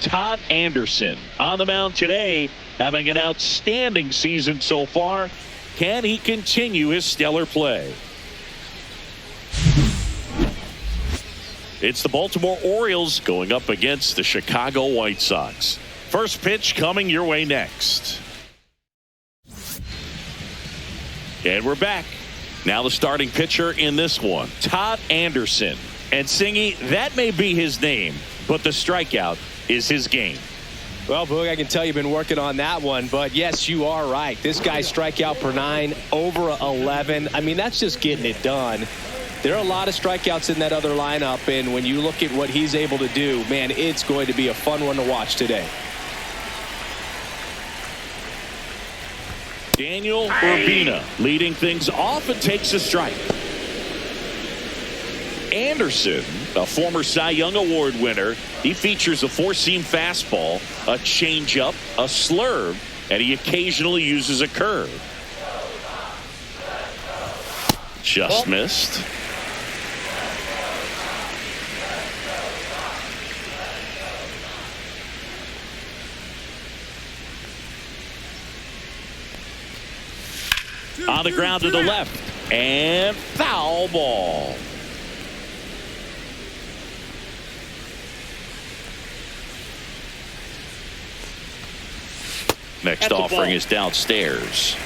Todd Anderson on the mound today, having an outstanding season so far. Can he continue his stellar play? It's the Baltimore Orioles going up against the Chicago White Sox. First pitch coming your way next. And we're back. Now the starting pitcher in this one, Todd Anderson. And Singy, that may be his name, but the strikeout is his game. Well, Boog, I can tell you've been working on that one, but yes, you are right. This guy's strikeout per 9, over 11. I mean, that's just getting it done. There are a lot of strikeouts in that other lineup, and when you look at what he's able to do, man, it's going to be a fun one to watch today. Daniel Urbina leading things off and takes a strike. Anderson, a former Cy Young Award winner, he features a four-seam fastball, a changeup, a slurve, and he occasionally uses a curve. Just missed. On the ground to the left, and foul ball. Next offering is downstairs.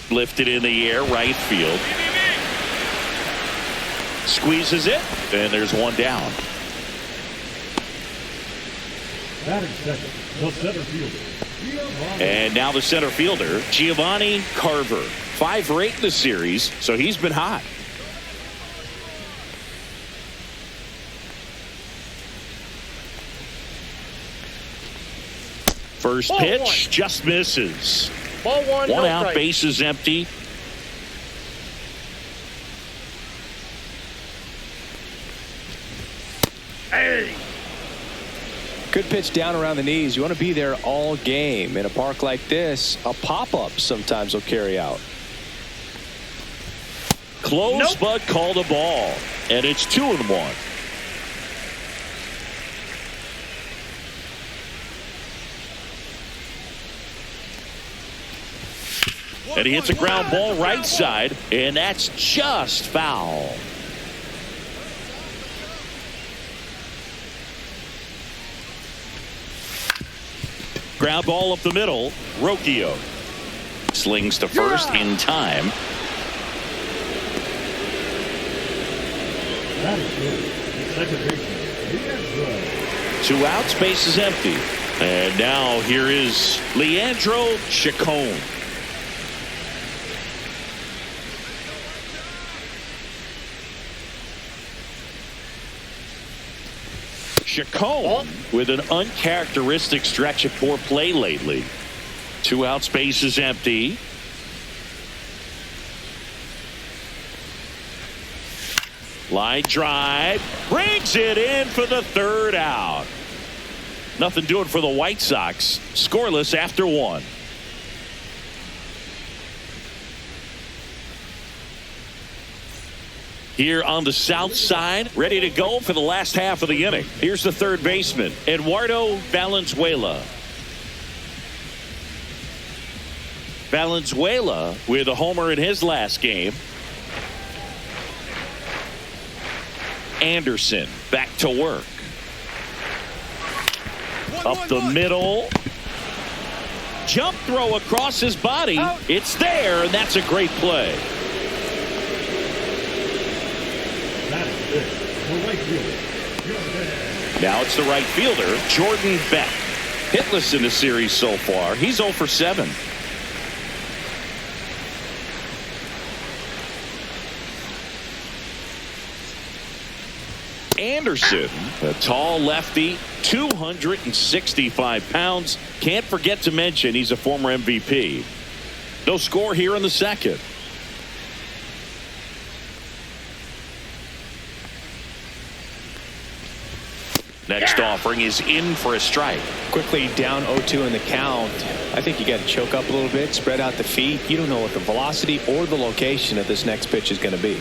Lifted in the air, right field. Squeezes it, and there's one down. The center fielder. And now the center fielder, Giovanni Carver. 5 for 8 in the series, so he's been hot. First pitch just misses. Ball one out, strike. base is empty. Hey. Good pitch down around the knees. You want to be there all game. In a park like this, a pop-up sometimes will carry out. Close, but called a ball. And it's 2-1. And he hits a ground ball right side, and that's just foul. Ground ball up the middle. Rocchio slings to first in time. That is good. Second baseman. 2 outs, base is empty. And now here is Leandro Chacon. Chacon with an uncharacteristic stretch of poor play lately. 2 outs, base is empty. Line drive, brings it in for the 3rd out. Nothing doing for the White Sox. Scoreless after 1. Here on the south side, ready to go for the last half of the inning. Here's the third baseman, Eduardo Valenzuela. Valenzuela with a homer in his last game. Anderson back to work. Up the middle. Jump throw across his body. It's there, and that's a great play. Now it's the right fielder, Jordan Beck. Hitless in the series so far. He's 0 for 7. Anderson, a tall lefty, 265 pounds. Can't forget to mention he's a former MVP. No score here in the second. Next next offering is in for a strike. Quickly down 0-2 in the count. I think you got to choke up a little bit, spread out the feet. You don't know what the velocity or the location of this next pitch is going to be.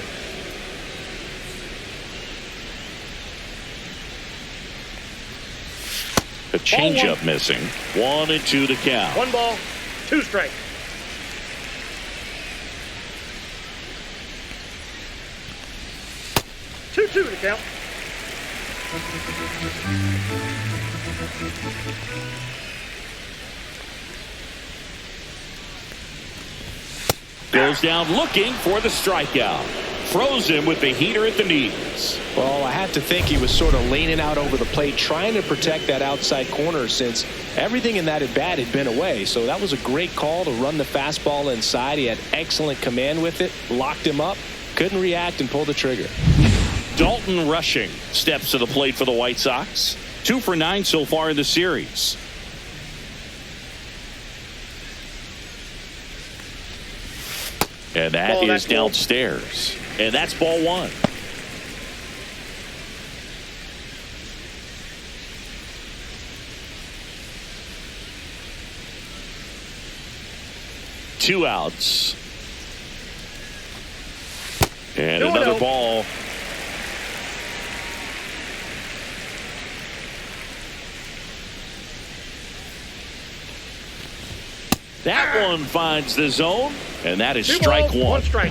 A changeup missing. 1-2 to count. 1 ball, 2 strikes. Two to count. Goes down looking for the strikeout. Throws him with the heater at the knees. Well, I have to think he was sort of leaning out over the plate, trying to protect that outside corner since everything in that at bat had been away. So that was a great call to run the fastball inside. He had excellent command with it, locked him up, couldn't react and pull the trigger. Dalton Rushing steps to the plate for the White Sox. 2 for 9 so far in the series. And that is downstairs. And that's ball 1. Two outs. And another ball. That one finds the zone, and that is strike 1. 1 strike.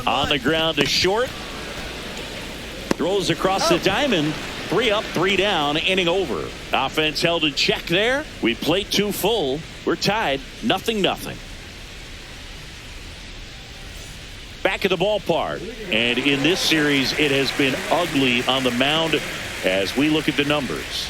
On the ground to short. Throws across the diamond. 3 up, 3 down, inning over. Offense held in check there. We played 2 full. We're tied 0-0. Back at the ballpark, and in this series it has been ugly on the mound as we look at the numbers.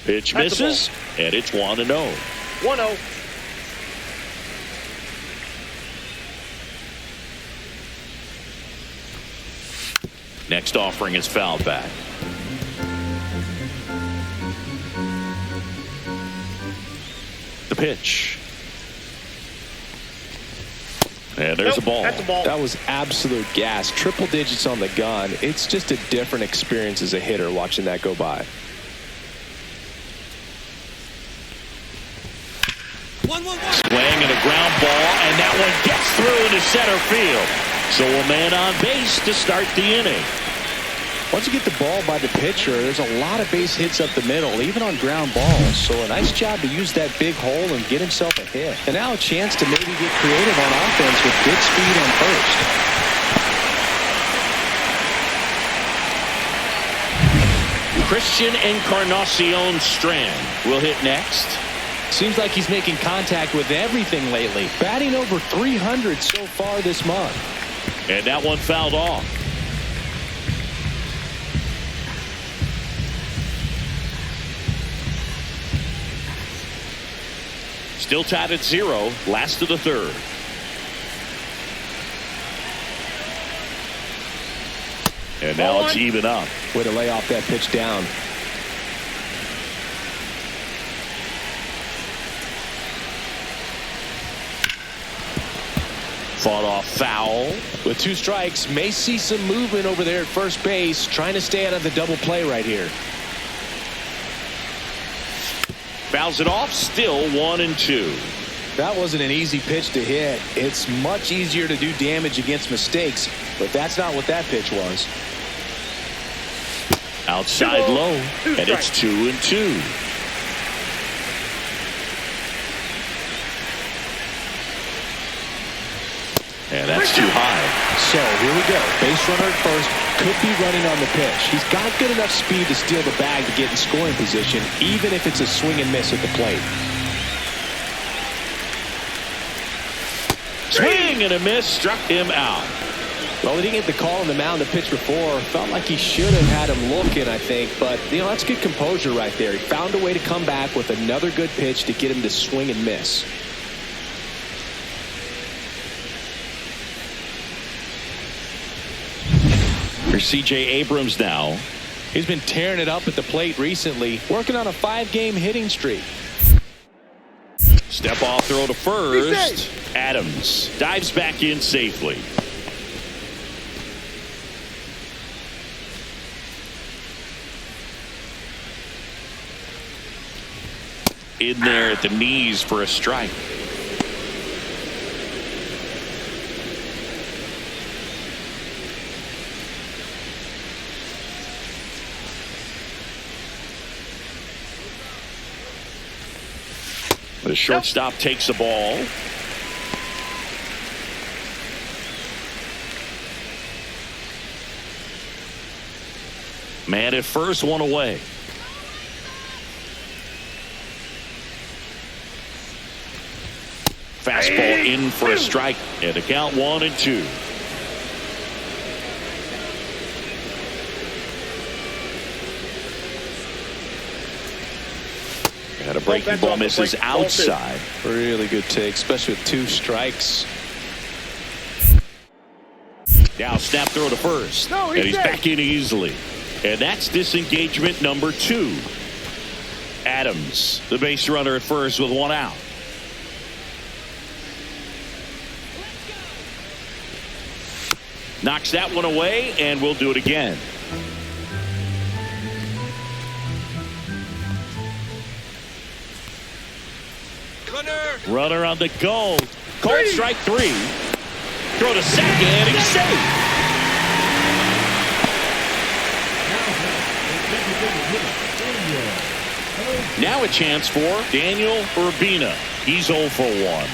Pitch misses, and it's 1-0. 1-0. Next offering is fouled back. The pitch. And there's a ball. That's a ball. That was absolute gas. Triple digits on the gun. It's just a different experience as a hitter watching that go by. Swing and a ground ball, and that one gets through into center field. So a man on base to start the inning. Once you get the ball by the pitcher, there's a lot of base hits up the middle, even on ground balls. So a nice job to use that big hole and get himself a hit. And now a chance to maybe get creative on offense with good speed on first. Christian Encarnacion Strand will hit next. Seems like he's making contact with everything lately. Batting over 300 so far this month. And that one fouled off. Still tied at 0. Last of the 3rd. And now it's even up. Way to lay off that pitch down. Fought off foul. With 2 strikes, may see some movement over there at first base, trying to stay out of the double play right here. Fouls it off, still 1-2. That wasn't an easy pitch to hit. It's much easier to do damage against mistakes, but that's not what that pitch was. Outside low, and it's 2-2. And that's too high. So here we go. Base runner at first. Could be running on the pitch. He's got good enough speed to steal the bag to get in scoring position, even if it's a swing and miss at the plate. Swing and a miss struck him out. Well, he didn't get the call on the mound the pitch before. Felt like he should have had him looking, I think. But, that's good composure right there. He found a way to come back with another good pitch to get him to swing and miss. Here's C.J. Abrams now. He's been tearing it up at the plate recently, working on a 5-game hitting streak. Step off throw to first. Adams dives back in safely. In there at the knees for a strike. The shortstop takes the ball. Man at first, one away. Fastball in for a strike, and the count 1-2. And a breaking ball misses outside. Really good take, especially with 2 strikes. Now snap throw to first. And he's back in easily. And that's disengagement number 2. Adams, the base runner at first with 1 out. Knocks that one away, and we'll do it again. Runner on the go. Called strike 3. Throw to second, and he's safe. Now a chance for Daniel Urbina. He's 0 for 1.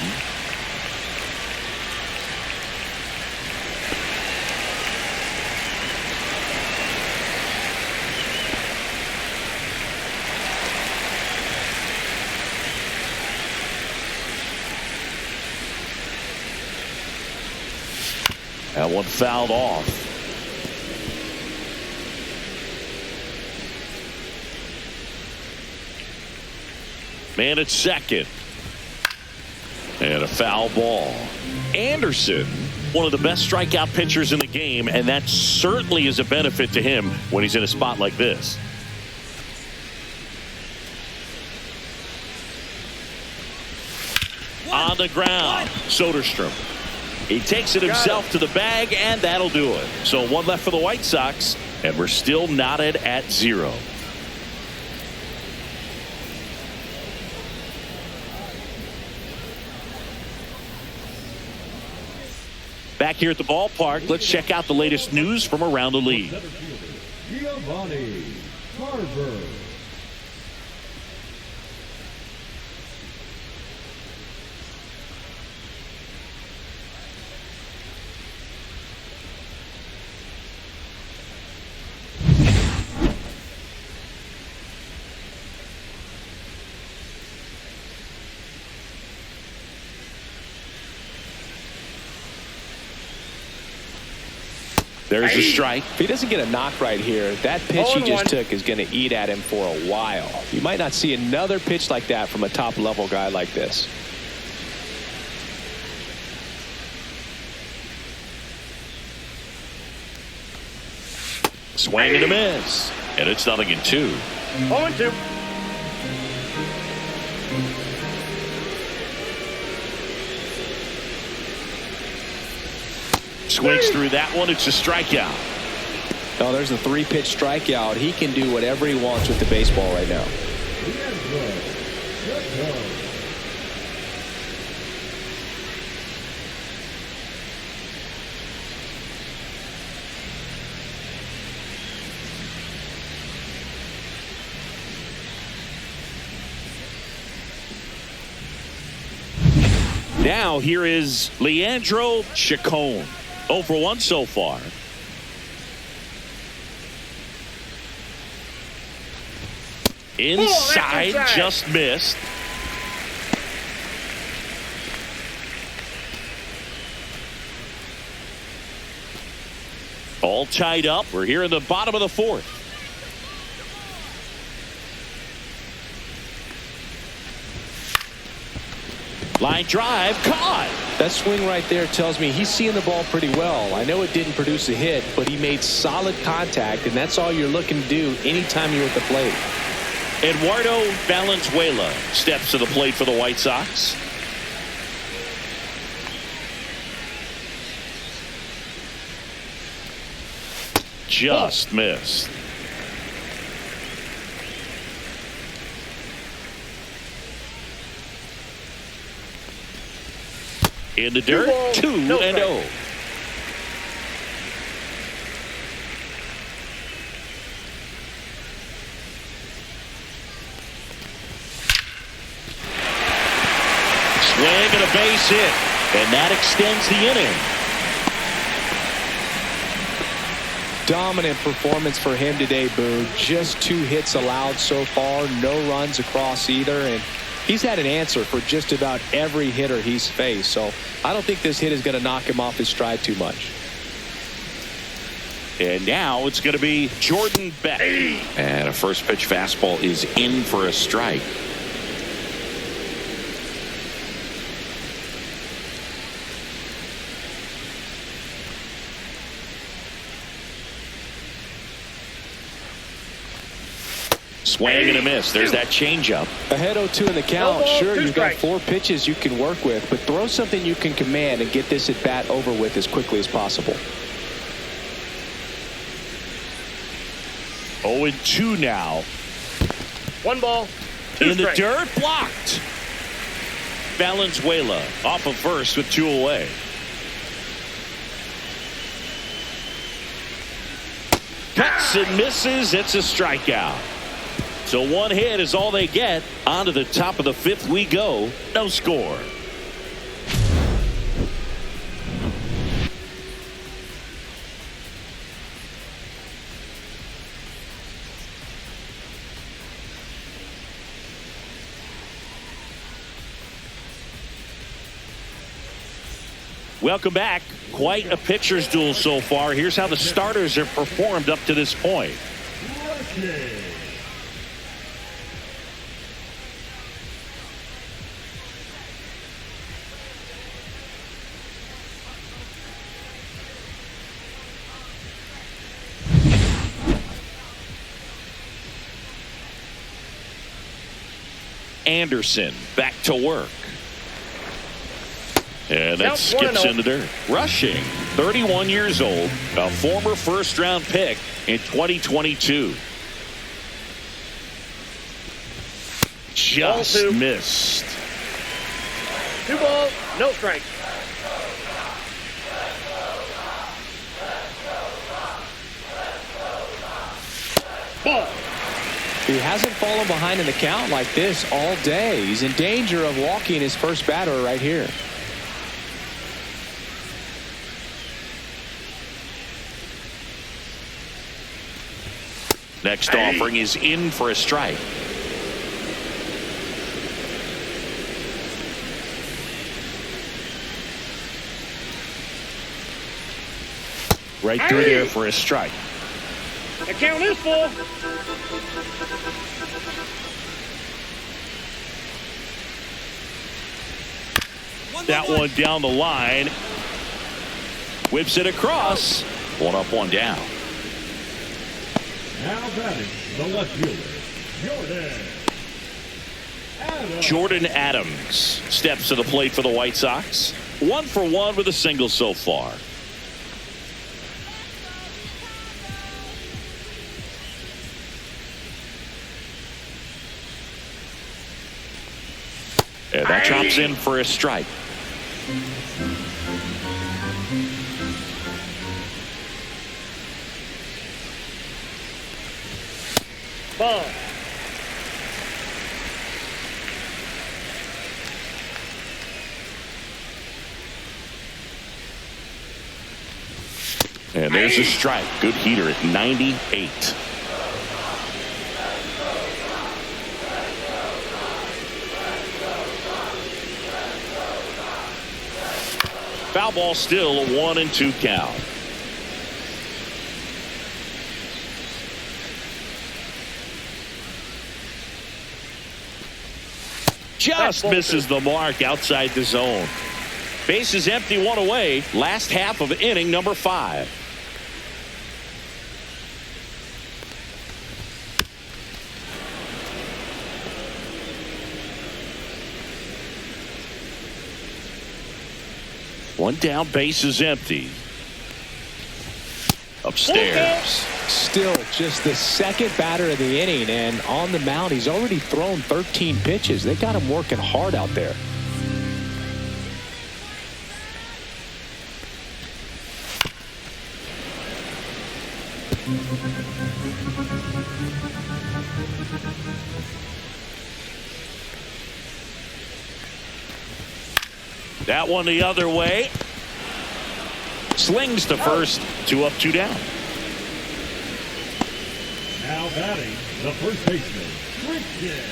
That one fouled off. Man at second. And a foul ball. Anderson, one of the best strikeout pitchers in the game, and that certainly is a benefit to him when he's in a spot like this. On the ground, Soderstrom. He takes it himself to the bag, and that'll do it. So 1 left for the White Sox, and we're still knotted at 0. Back here at the ballpark, let's check out the latest news from around the league. There's the strike. If he doesn't get a knock right here, that pitch he just took is going to eat at him for a while. You might not see another pitch like that from a top-level guy like this. Swing and a miss. And it's 0-2. 0-2. Swings through that one. It's a strikeout. Oh, there's a 3-pitch strikeout. He can do whatever he wants with the baseball right now. Now here is Leandro Chacon. 0 for 1 so far. Inside, just missed. All tied up. We're here in the bottom of the fourth. Line drive, caught. That swing right there tells me he's seeing the ball pretty well. I know it didn't produce a hit, but he made solid contact, and that's all you're looking to do anytime you're at the plate. Eduardo Valenzuela steps to the plate for the White Sox. Just missed. In the dirt, 2-0. Swing and a base hit, and that extends the inning. Dominant performance for him today, Boone. Just 2 hits allowed so far, no runs across either, and he's had an answer for just about every hitter he's faced. So I don't think this hit is going to knock him off his stride too much. And now it's going to be Jordan Beck. And a first pitch fastball is in for a strike. Swing and a miss. There's that changeup. Ahead 0-2 in the count. Sure, you've got 4 pitches you can work with, but throw something you can command and get this at bat over with as quickly as possible. 0-2 now. 1 ball, 2 In the strikes. dirt, blocked. Valenzuela off of first with 2 away. Cuts and misses. It's a strikeout. So 1 hit is all they get. On to the top of the 5th we go. No score. Welcome back. Quite a pitcher's duel so far. Here's how the starters have performed up to this point. Anderson back to work. And that skips in the dirt. Rushing, 31 years old, a former first-round pick in 2022. Just missed. 2 balls, no strikes. Ball. He hasn't fallen behind in the count like this all day. He's in danger of walking his first batter right here. Next offering is in for a strike. Right through there for a strike. The count is full. That one down the line. Whips it across. 1 up, 1 down. Now batting the left fielder, Jordan Adams steps to the plate for the White Sox. 1 for 1 with a single so far. And that drops in for a strike. Ball. And there's a strike. Good heater at 98. Foul ball still, a 1-2 count. Just misses the mark outside the zone. Bases empty, one away. Last half of inning number 5. One down, bases empty. Upstairs. Still just the second batter of the inning, and on the mound he's already thrown 13 pitches. They got him working hard out there. That one the other way. Slings to first. 2 up, 2 down. Now batting, the first baseman, Christian.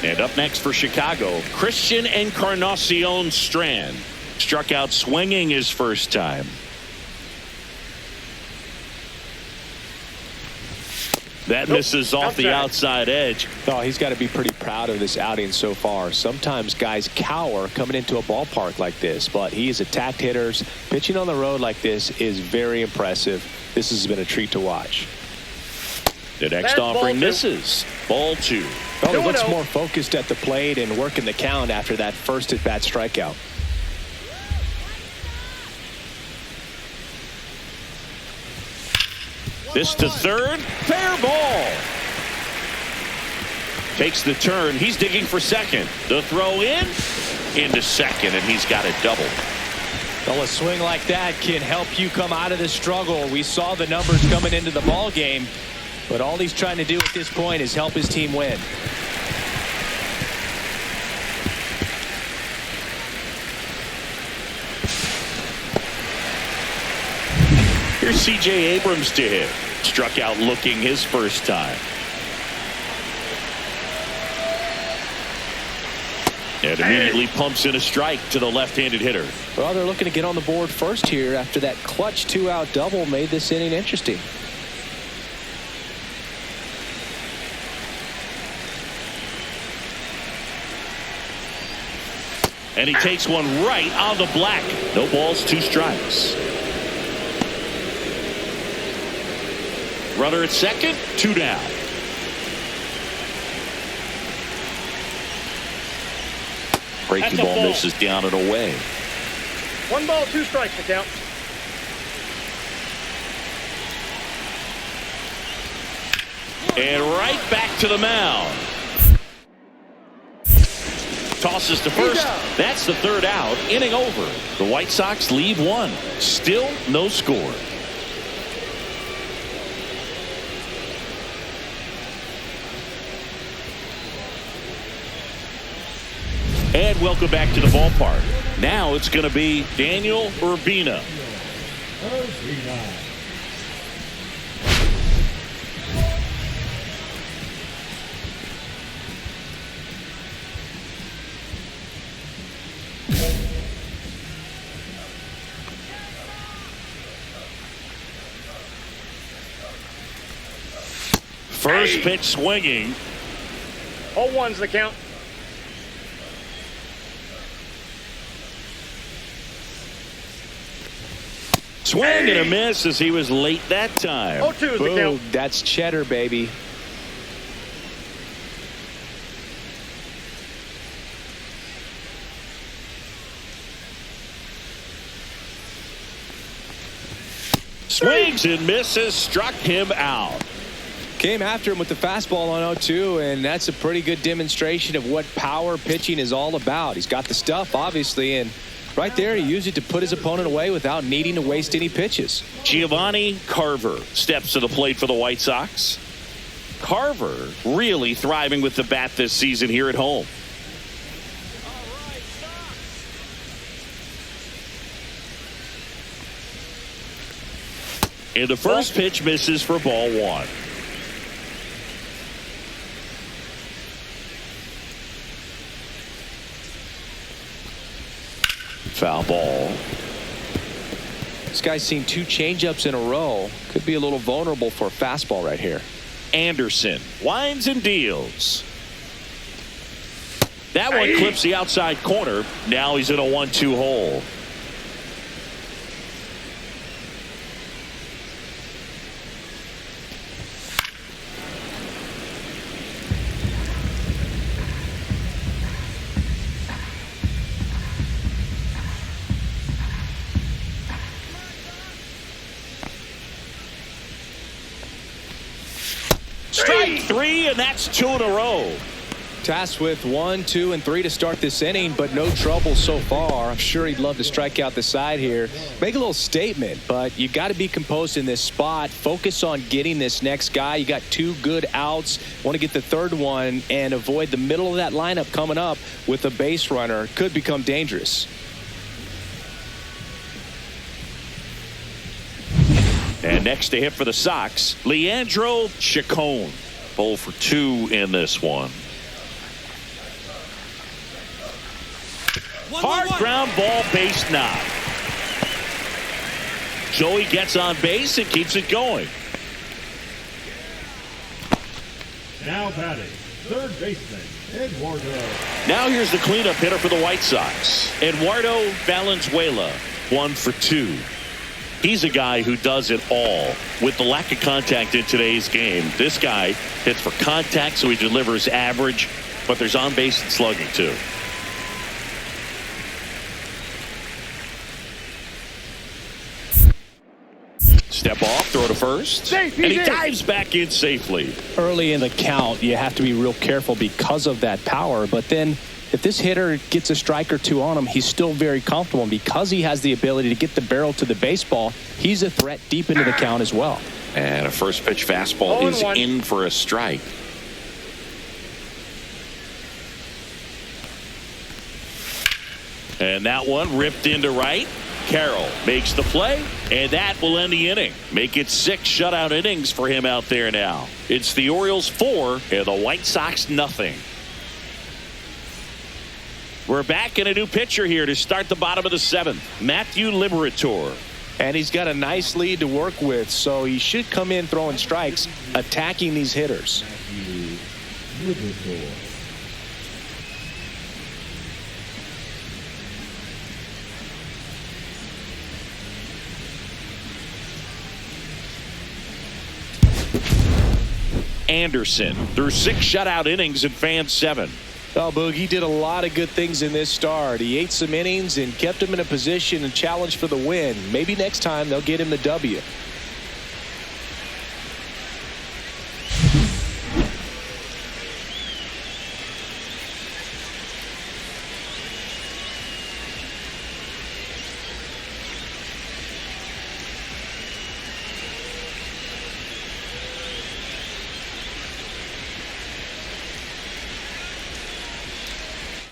And up next for Chicago, Christian Encarnacion Strand. Struck out swinging his first time. That misses off the outside edge. Oh, he's got to be pretty proud of this outing so far. Sometimes guys cower coming into a ballpark like this, but he has attacked hitters. Pitching on the road like this is very impressive. This has been a treat to watch. The next offering misses. Ball 2. Oh, he looks more focused at the plate and working the count after that first at-bat strikeout. This to third. Fair ball. Takes the turn. He's digging for second. The throw into second, and he's got a double. Well, a swing like that can help you come out of the struggle. We saw the numbers coming into the ball game, but all he's trying to do at this point is help his team win. Here's C.J. Abrams to hit. Struck out looking his first time. And immediately pumps in a strike to the left-handed hitter. Well, they're looking to get on the board first here after that clutch 2-out double made this inning interesting. And he takes one right on the black. No balls, 2 strikes. Runner at second, 2 down. Breaking ball misses down and away. 1 ball, 2 strikes to count. And right back to the mound. Tosses to first. That's the 3rd out. Inning over. The White Sox lead 1. Still no score. And welcome back to the ballpark. Now it's going to be Daniel Urbina. First pitch swinging. All ones the count. Swing and a miss as he was late that time. 0-2 is the count. That's cheddar, baby. Swings and misses, struck him out. Came after him with the fastball on 0-2, and that's a pretty good demonstration of what power pitching is all about. He's got the stuff, obviously, and right there he used it to put his opponent away without needing to waste any pitches. Giovanni Carver steps to the plate for the White Sox. Carver really thriving with the bat this season here at home. And the first pitch misses for ball 1. Foul ball. This guy's seen 2 changeups in a row. Could be a little vulnerable for a fastball right here. Anderson winds and deals. That one clips the outside corner. Now he's in a 1-2 hole. Strike 3, and that's 2 in a row. Tasked with 1, 2, and 3 to start this inning, but no trouble so far. I'm sure he'd love to strike out the side here. Make a little statement, but you got to be composed in this spot. Focus on getting this next guy. You got 2 good outs. Want to get the 3rd one and avoid the middle of that lineup coming up with a base runner. Could become dangerous. And next to hit for the Sox, Leandro Chacon. 0 for 2 in this one. Hard ground ball, base knock. Joey gets on base and keeps it going. Now batting, third baseman, Eduardo. Now here's the cleanup hitter for the White Sox, Eduardo Valenzuela. 1 for 2. He's a guy who does it all. With the lack of contact in today's game, this guy hits for contact, so he delivers average, but there's on base and slugging too. Step off, throw to first, and he dives back in safely. Early in the count, you have to be real careful because of that power, but then if this hitter gets a strike or 2 on him, he's still very comfortable. And because he has the ability to get the barrel to the baseball, he's a threat deep into the count as well. And a first pitch fastball is in for a strike. And that one ripped into right. Carroll makes the play, and that will end the inning. Make it 6 shutout innings for him out there now. It's the Orioles 4 and the White Sox nothing. We're back in a new pitcher here to start the bottom of the 7th. Matthew Liberatore. And he's got a nice lead to work with, so he should come in throwing strikes, attacking these hitters. Anderson through 6 shutout innings in Fan 7. Oh, Boog, he did a lot of good things in this start. He ate some innings and kept him in a position and challenge for the win. Maybe next time they'll get him the W.